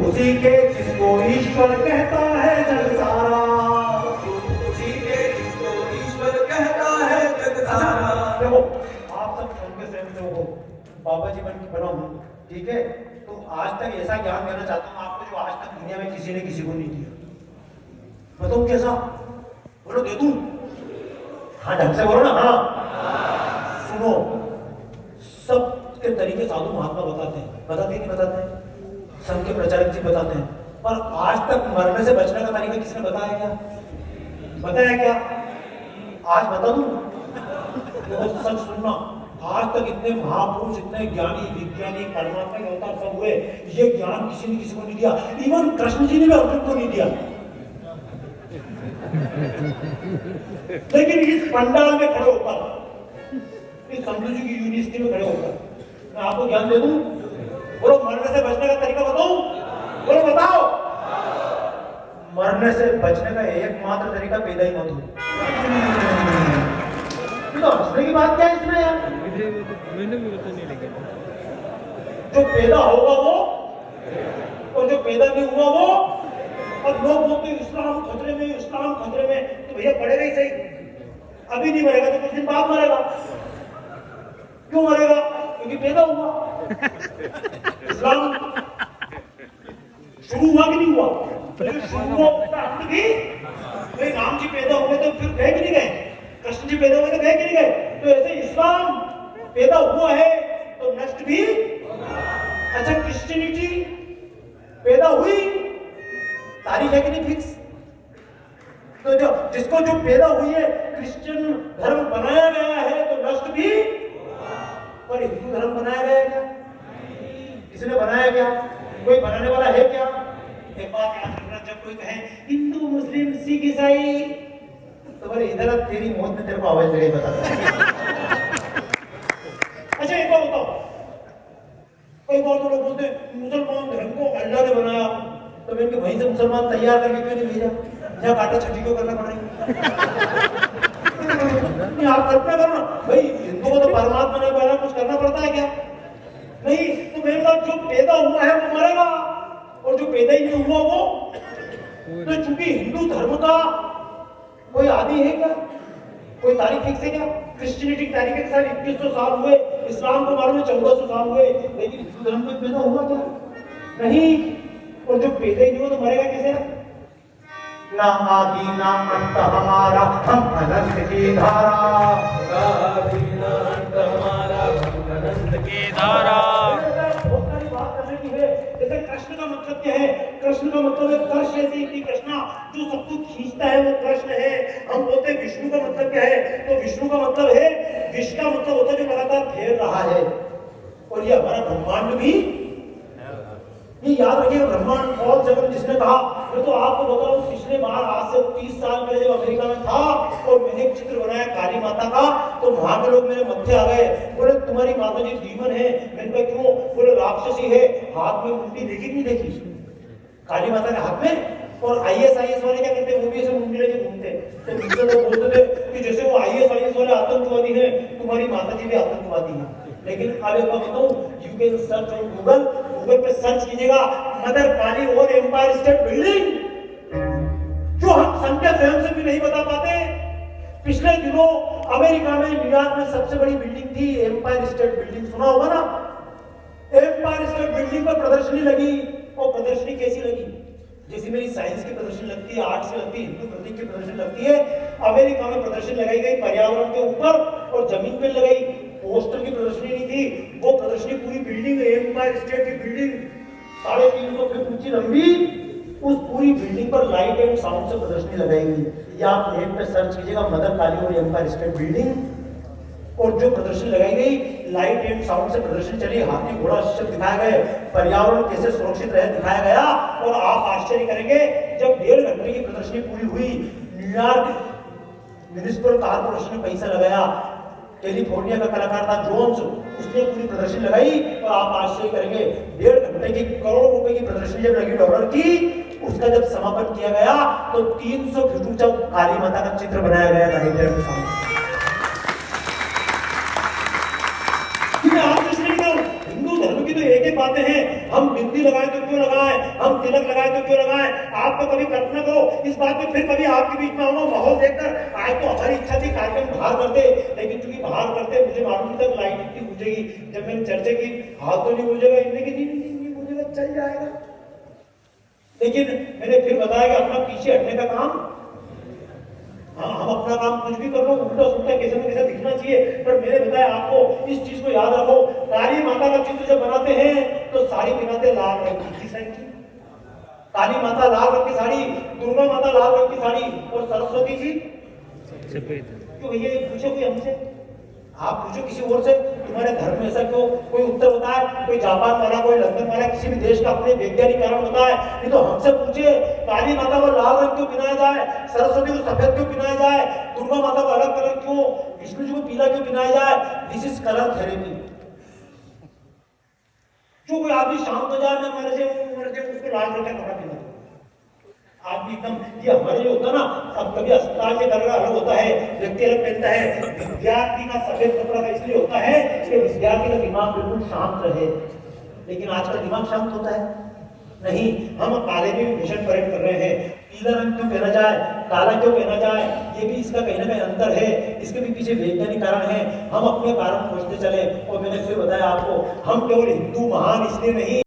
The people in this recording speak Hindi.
उसी के जिसको ईश्वर कहता है जग सारा, उसी के जिसको ईश्वर कहता है जग सारा। देखो आप सब उनके स्वयं जो हो बाबा जी बना हूं, ठीक है, तो आज तक ऐसा ज्ञान देना चाहता हूँ आपको जो आज तक दुनिया में किसी ने किसी को नहीं दिया। बताओ कैसा? बोलो दे दूं? हाँ ढंग से बोलो ना। हाँ सुनो, सब के तरीके साधु महात्मा बताते नहीं बताते, संघ के प्रचारक जी बताते हैं, पर आज तक मरने से बचने का तरीका किसने बताया क्या? बताया क्या? आज बता दूं? बहुत सच सुनना, आज तक इतने महापुरुष, इतने ज्ञानी, विज्ञानी, परमात्मा के अवतार सब हुए, ये ज्ञान किसी ने किसी को नहीं दिया। इवन कृष्ण जी ने भी अर्जुन को नहीं दिया। लेकिन इस पंडाल में खड़े होकर, इस संधु जी की यूनिवर्सिटी में खड़े होकर मैं आपको ज्ञान दे दूं? बोलो मरने से बचने का तरीका बताऊं? बोलो बताओ। मरने से बचने का एकमात्र तरीका पैदा ही मत हो। तो हंसने की बात क्या है इसमें यार? मैंने भी पता नहीं लगा। जो पैदा होगा वो और जो पैदा नहीं हुआ वो। अब लोग बोलते इस्लाम खतरे में, इस्लाम खतरे में, तो भैया पड़ेगा ही सही। अभी नहीं मरेगा तो कुछ दिन बाद मरेगा। क्यों मरेगा? क्योंकि पैदा हुआ। इस्लाम शुरू हुआ कि नहीं हुआ? तो शुरू हुआ उसका अंत भी। भाई राम जी पैदा हुए तो फिर गए कि नहीं गए? कृष्ण जी पैदा हुए तो गए कि नहीं गए? तो ऐसे इस्लाम पैदा हुआ है तो नष्ट भी। अच्छा क्रिश्चियनिटी पैदा हुई, तारीख है कि नहीं फिक्स? तो जो जिसको जो पैदा हुई है, क्रिश्चियन धर्म बनाया गया है तो नष्ट भी। पर हिंदू धर्म बनाया गया है क्या? किसने बनाया क्या? कोई बनाने वाला है क्या? एक बात याद रखना, जब कोई कहे हिंदू मुस्लिम सिख ईसाई, तो बोले इधर तेरी मौत में तेरे को आवाज लगे बताता है। अच्छा एक बात बताओ, कई बार तो लोग बोलते हैं मुसलमान धर्म को अल्लाह ने बनाया, तो मैं वहीं से मुसलमान तैयार करके क्यों नहीं भेजा? यहाँ काटा छठी को करना पड़ेगा। आप कल्पना करो ना, भाई हिंदू को तो परमात्मा ने बनाया, कुछ करना पड़ता है क्या? नहीं। तो मेरे साथ जो पैदा हुआ है वो मरेगा, और जो पैदा ही नहीं हुआ वो। तो चूंकि हिंदू धर्म का कोई आदि है क्या? कोई तारीख फिक्स है क्या? क्रिश्चियनिटी की तारीख के साथ 2100 साल हुए, इस्लाम को मालूम है 1400 साल हुए, लेकिन हिंदू धर्म में पैदा हुआ क्या? नहीं। और जो पैदा ही नहीं हुआ तो मरेगा कैसे? ना आदि ना अंत हमारा, हम अनंत की धारा। आदि ना अंत हमारा, हम अनंत की धारा। बहुत सारी बात करने की है। जैसे कृष्ण का मतलब क्या है? कृष्ण का मतलब है कृष्ण, ऐसी कि कृष्णा जो सबको खींचता है वो कृष्ण है। हम बोलते हैं विष्णु का मतलब क्या है? तो विष्णु का मतलब है, विश्व का मतलब होता है जो लगातार घेर रहा है। और ये हमारा ब्रह्मांड भी, ये याद रखिए, ब्रह्मांड पॉल जगन जिसने कहा, मैं तो आपको बता रहा हूँ, पिछले बार आज से 30 साल पहले जब अमेरिका में था और मैंने एक चित्र बनाया काली माता का, तो वहां के लोग मेरे मध्य आ गए, बोले तुम्हारी माता जी डीमन है। मैंने कहा क्यों? बोले राक्षसी है, हाथ में मुंडी देखी नहीं देखी काली माता के हाथ में? और ISIS वाले क्या करते हैं? वो भी ऐसे मुंडी लेके घूमते। तो मुझसे लोग बोलते थे कि जैसे वो ISIS वाले आतंकवादी है, तुम्हारी माता जी भी आतंकवादी है। लेकिन अब एक बात बताऊं, you can search on Google पे सर्च कीजिएगा मदर काली और एम्पायर स्टेट बिल्डिंग, जो हम संख्या स्वयं से भी नहीं बता पाते। पिछले दिनों अमेरिका में, न्यूयॉर्क में सबसे बड़ी बिल्डिंग थी एम्पायर स्टेट बिल्डिंग, सुना होगा ना? एम्पायर स्टेट बिल्डिंग पर प्रदर्शनी लगी, और प्रदर्शनी कैसी लगी? जैसे मेरी साइंस की प्रदर्शनी लगती है, आर्ट्स की लगती है, हिंदू प्रतीक की प्रदर्शनी लगती है, अमेरिका में प्रदर्शनी लगाई गई पर्यावरण के ऊपर, और जमीन पे लगाई। पोस्टर की प्रदर्शनी नहीं थी, वो प्रदर्शनी पूरी बिल्डिंग, एम्पायर स्टेट की बिल्डिंग 350 फीट ऊंची लंबी, उस पूरी बिल्डिंग पर लाइट एंड साउंड से प्रदर्शनी लगाई गई। या आप नेट पे सर्च कीजिएगा मदर काली और एम्पायर स्टेट बिल्डिंग, और जो प्रदर्शनी लगाई गई, लाइट एंड साउंड से प्रदर्शनी चली, हाथी घोड़ा शब्द दिखाए गए, पर्यावरण कैसे सुरक्षित रहे दिखाया गया। और आप आश्चर्य करेंगे, जब प्रदर्शनी पूरी हुई, न्यूयॉर्क म्युनिसिपल कॉर्पोरेशन ने पैसा लगाया, कैलिफोर्निया का कलाकार था जोन्स, उसने पूरी प्रदर्शनी लगाई और आप आश्चर्य करेंगे 1.5 घंटे की करोड़ों रुपए की प्रदर्शनी जब लगी डॉलर की, उसका जब समापन किया गया तो 300 फीट ऊंचा काली माता का चित्र बनाया गया था इंडिया के सामने। हिंदू धर्म की तो एक ही बातें हैं, हम बिंदी लगाए तो क्यों लगाए, हम तिलक लगाए तो क्यों लगाए। आप तो कभी कल्पना करो इस बात में, फिर कभी आपके बीच में आऊंगा माहौल देखकर। आज तो हमारी इच्छा थी कार्यक्रम बाहर करते, लेकिन चूंकि बाहर करते मुझे मालूम तक लाइट नहीं बुझेगी। जब मैंने चर्चा की हाथ तो नहीं बुझेगा, इनने की नहीं बुझेगा, चल जाएगा। लेकिन मैंने फिर बताया कि अपना पीछे हटने का काम, हाँ हम अपना काम कुछ भी कर लो, उल्टा सुल्टा कैसे न कैसे दिखना चाहिए। पर मैंने बताया आपको इस चीज को याद रखो, काली माता का चित्र जब बनाते हैं तो साड़ी पहनाते लाल रंग की, किस रंग की? काली माता लाल रंग की साड़ी, दुर्गा माता लाल रंग की साड़ी, और सरस्वती जी सफेद। क्यों भैया ये पूछो कोई हमसे, आप पूछो किसी और से, तुम्हारे धर्म में ऐसा क्यों? कोई उत्तर बताए, कोई जापान वाला, कोई लंदन वाला, किसी भी देश का अपने वैज्ञानिक कारण बताए। नहीं तो हमसे पूछे काली माता को लाल रंग क्यों पहनाया जाए, सरस्वती को सफेद क्यों पहनाया जाए, दुर्गा माता को अलग कलर क्यों, विष्णु जी को पीला क्यों पहनाया जाए। This is colour therapy. जो कोई आदमी शाम को जाए, मैं मर जाऊं उसको लाल रंग का कपड़ा पहना दो, आदमी एकदम, ये हमारे जो होता है ना, अब कभी अस्पताल के कलर अलग होता है, व्यक्ति अलग पहनता है। विद्यार्थी का सफेद कपड़ा का इसलिए होता है कि विद्यार्थी का दिमाग बिल्कुल शांत रहे। लेकिन आजकल दिमाग शांत होता है नहीं, हम काले में भी भूषण परेड कर रहे हैं। पीला रंग क्यों पहना जाए, काला क्यों पहना जाए, ये भी इसका कहीं ना कहीं अंतर है। इसके भी पीछे वैज्ञानिक कारण है, हम अपने कारण खोजते चले। और मैंने फिर बताया आपको, हम केवल हिंदू महान इसलिए नहीं